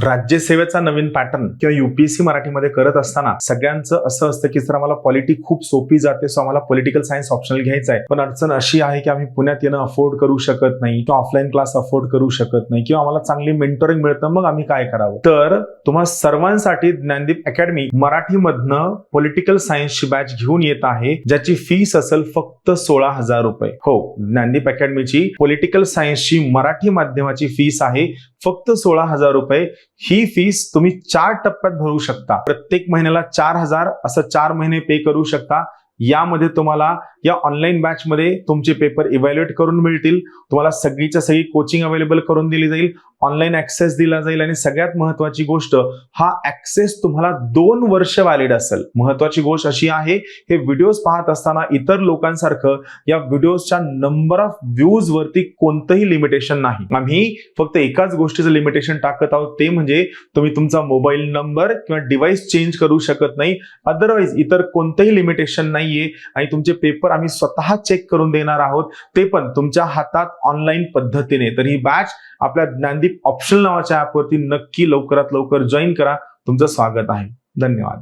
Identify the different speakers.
Speaker 1: राज्यसेवेचा नवीन pattern किंवा UPSC मराठीमध्ये करत असताना सगळ्यांचं असं असतं की सर आम्हाला पॉलिटी खूप सोपी जाते, सो आम्हाला पॉलिटिकल सायन्स ऑप्शनल घ्यायचं आहे. पण अडचण अशी आहे की आम्ही पुण्यात येणं अफोर्ड करू शकत नाही किंवा ऑफलाईन क्लास अफोर्ड करू शकत नाही किंवा आम्हाला चांगली मेंटोरिंग मिळतं, मग आम्ही काय करावं? तर तुम्हा सर्वांसाठी ज्ञानदीप अकॅडमी मराठीमधनं पॉलिटिकल सायन्सची बॅच घेऊन येत आहे, ज्याची फीस असेल फक्त 16,000 रुपये. हो, ज्ञानदीप अकॅडमीची पॉलिटिकल सायन्सची मराठी माध्यमाची फीस आहे फक्त 16,000 रुपये. ही फीस तुम्ही 4 टप्प्यात भरू शकता. प्रत्येक महिन्याला 4,000 असं 4 महिने पे करू शकता. यामध्ये तुम्हाला या ऑनलाईन बॅच मध्ये तुमचे पेपर इव्हॅल्युएट करून मिळतील. तुम्हाला सगळीच्या सगळी कोचिंग अवेलेबल करून दिली जाईल, ऑनलाईन ऍक्सेस दिला जाईल आणि सगळ्यात महत्वाची गोष्ट, हा ऍक्सेस तुम्हाला 2 वर्ष व्हॅलिड असेल. महत्वाची गोष्ट अशी आहे, हे व्हिडिओज पाहत असताना इतर लोकांसारखं या व्हिडिओजच्या नंबर ऑफ व्ह्यूज वरती कोणतंही लिमिटेशन नाही. आम्ही फक्त एकाच गोष्टीचं लिमिटेशन टाकत आहोत, ते म्हणजे तुम्ही तुमचा मोबाईल नंबर किंवा डिव्हाइस चेंज करू शकत नाही. अदरवाईज इतर कोणतंही लिमिटेशन नाहीये आणि तुमचे पेपर आम्ही स्वतः चेक करून देणार आहोत, ते पण तुमच्या हातात ऑनलाईन पद्धतीने. तर ही बॅच आपल्या ज्ञानदीप ऑप्शनल नावाच्या ऍपवरती नक्की लवकरात लवकर जॉईन करा. तुमचं स्वागत आहे. धन्यवाद.